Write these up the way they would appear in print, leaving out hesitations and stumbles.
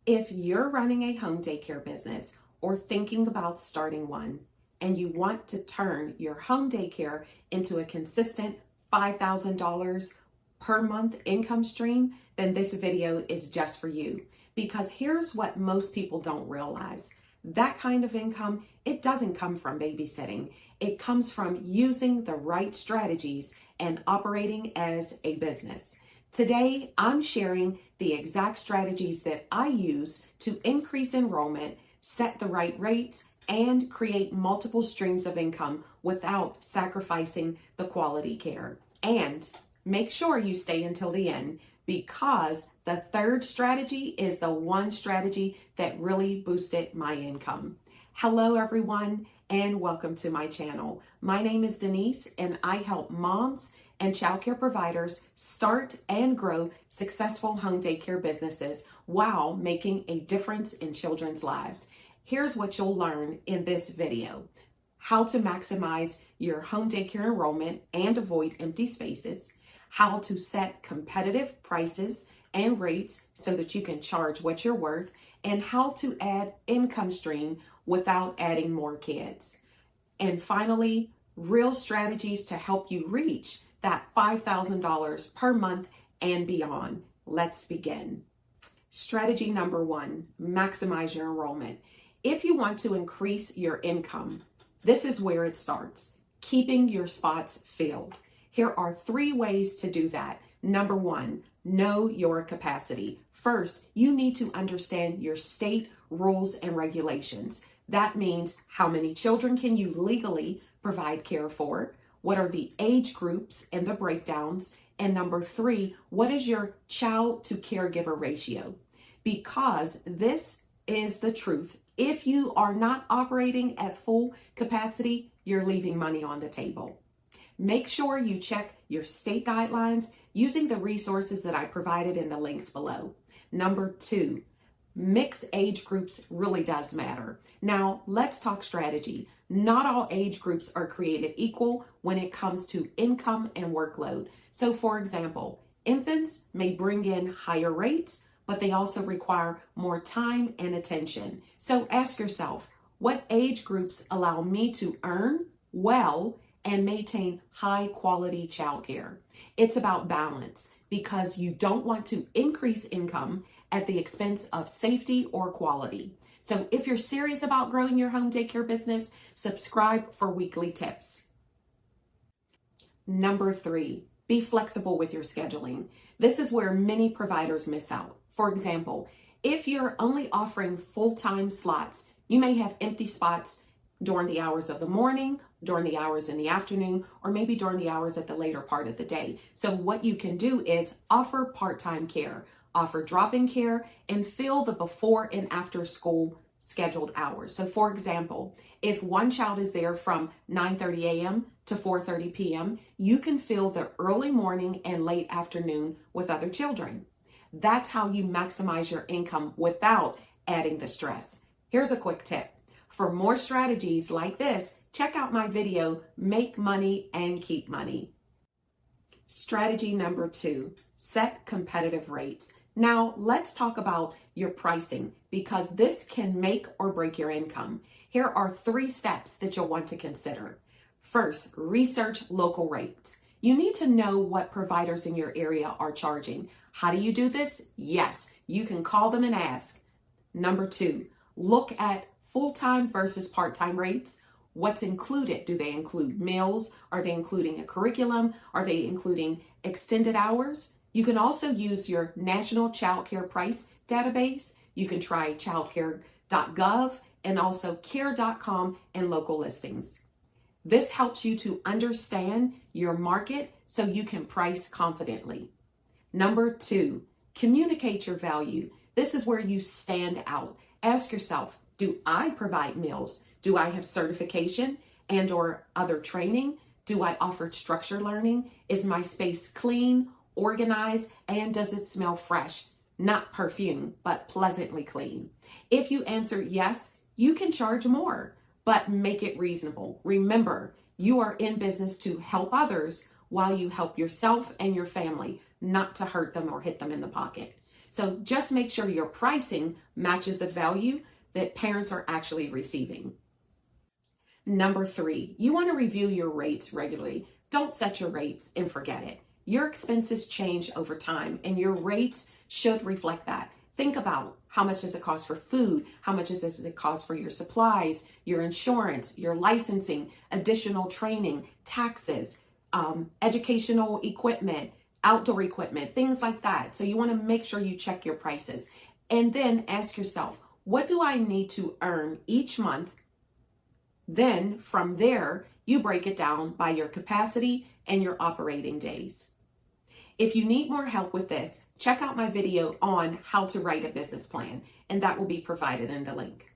If you're running a home daycare business or thinking about starting one, and you want to turn your home daycare into a consistent $5,000 per month income stream, then this video is just for you. Because here's what most people don't realize. That kind of income, it doesn't come from babysitting. It comes from using the right strategies and operating as a business. Today, I'm sharing the exact strategies that I use to increase enrollment, set the right rates, and create multiple streams of income without sacrificing the quality care. And make sure you stay until the end, because the third strategy is the one strategy that really boosted my income. Hello, everyone, and welcome to my channel. My name is Denise, and I help moms and childcare providers start and grow successful home daycare businesses while making a difference in children's lives. Here's what you'll learn in this video: how to maximize your home daycare enrollment and avoid empty spaces, how to set competitive prices and rates so that you can charge what you're worth, and how to add income stream without adding more kids. And finally, real strategies to help you reach that $5,000 per month and beyond. Let's begin. Strategy number one, maximize your enrollment. If you want to increase your income, this is where it starts: keeping your spots filled. Here are 3 ways to do that. Number one, know your capacity. First, you need to understand your state rules and regulations. That means how many children can you legally provide care for? What are the age groups and the breakdowns? And number 3, what is your child to caregiver ratio? Because this is the truth. If you are not operating at full capacity, you're leaving money on the table. Make sure you check your state guidelines using the resources that I provided in the links below. Number 2, mixed age groups really does matter. Now, let's talk strategy. Not all age groups are created equal when it comes to income and workload. So, for example, infants may bring in higher rates, but they also require more time and attention. So ask yourself, what age groups allow me to earn well and maintain high quality childcare? It's about balance, because you don't want to increase income at the expense of safety or quality. So if you're serious about growing your home daycare business, subscribe for weekly tips. Number 3, be flexible with your scheduling. This is where many providers miss out. For example, if you're only offering full-time slots, you may have empty spots during the hours of the morning, during the hours in the afternoon, or maybe during the hours at the later part of the day. So what you can do is offer part-time care, offer drop-in care, and fill the before and after school scheduled hours. So for example, if one child is there from 9:30 a.m. to 4:30 p.m., you can fill the early morning and late afternoon with other children. That's how you maximize your income without adding the stress. Here's a quick tip. For more strategies like this, check out my video, Make Money and Keep Money. Strategy number 2, set competitive rates. Now, let's talk about your pricing, because this can make or break your income. Here are 3 steps that you'll want to consider. First, research local rates. You need to know what providers in your area are charging. How do you do this? Yes, you can call them and ask. Number 2, look at full-time versus part-time rates. What's included? Do they include meals? Are they including a curriculum? Are they including extended hours? You can also use your National Child Care Price database. You can try childcare.gov and also care.com and local listings. This helps you to understand your market so you can price confidently. Number 2, communicate your value. This is where you stand out. Ask yourself, do I provide meals? Do I have certification and or other training? Do I offer structured learning? Is my space clean, organized, and does it smell fresh? Not perfume, but pleasantly clean. If you answer yes, you can charge more, but make it reasonable. Remember, you are in business to help others while you help yourself and your family, not to hurt them or hit them in the pocket. So just make sure your pricing matches the value that parents are actually receiving. Number 3, you want to review your rates regularly. Don't set your rates and forget it. Your expenses change over time and your rates should reflect that. Think about how much does it cost for food? How much does it cost for your supplies, your insurance, your licensing, additional training, taxes, educational equipment, outdoor equipment, things like that. So you want to make sure you check your prices and then ask yourself, what do I need to earn each month? Then from there, you break it down by your capacity and your operating days. If you need more help with this, check out my video on how to write a business plan, and that will be provided in the link.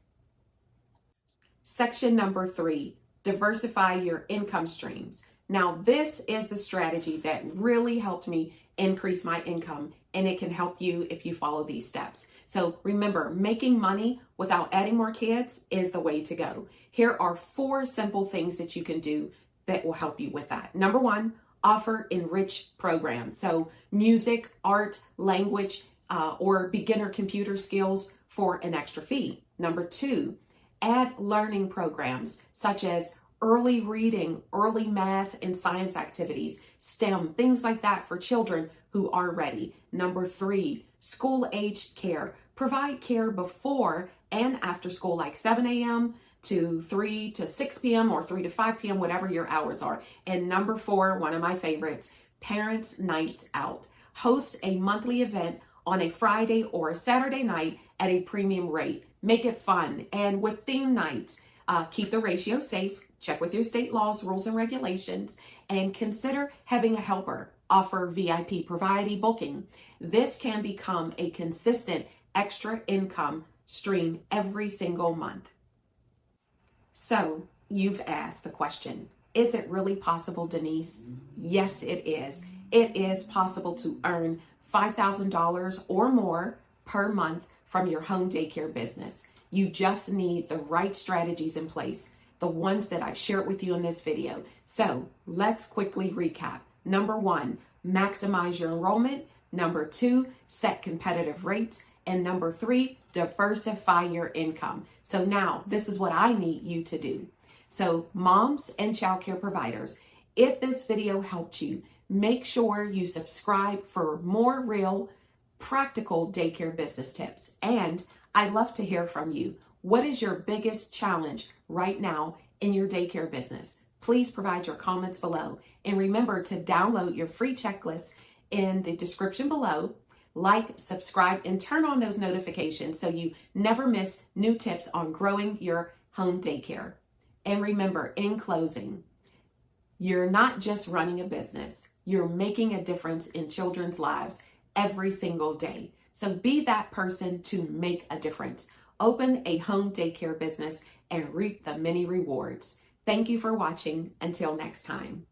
Section number 3, diversify your income streams. Now, this is the strategy that really helped me increase my income, and it can help you if you follow these steps. So remember, making money without adding more kids is the way to go. Here are 4 simple things that you can do that will help you with that. Number 1, offer enriched programs. So music, art, language, or beginner computer skills for an extra fee. Number 2, add learning programs such as early reading, early math and science activities, STEM, things like that for children who are ready. Number 3, school-aged care. Provide care before and after school, like 7 a.m. to 3 to 6 p.m. or 3 to 5 p.m., whatever your hours are. And number 4, one of my favorites, Parents' Night Out. Host a monthly event on a Friday or a Saturday night at a premium rate. Make it fun. And with theme nights, keep the ratio safe. Check with your state laws, rules, and regulations, and consider having a helper. Offer VIP priority booking. This can become a consistent extra income stream every single month. So you've asked the question, is it really possible, Denise? Yes, it is. It is possible to earn $5,000 or more per month from your home daycare business. You just need the right strategies in place, the ones that I've shared with you in this video. So let's quickly recap. Number 1, maximize your enrollment. Number 2, set competitive rates. And number 3, diversify your income. So now this is what I need you to do. So moms and childcare providers, if this video helped you, make sure you subscribe for more real, practical daycare business tips. And I'd love to hear from you. What is your biggest challenge right now in your daycare business? Please provide your comments below. And remember to download your free checklist in the description below. Like, subscribe, and turn on those notifications so you never miss new tips on growing your home daycare. And remember, in closing, you're not just running a business, you're making a difference in children's lives every single day. So be that person to make a difference. Open a home daycare business and reap the many rewards. Thank you for watching. Until next time.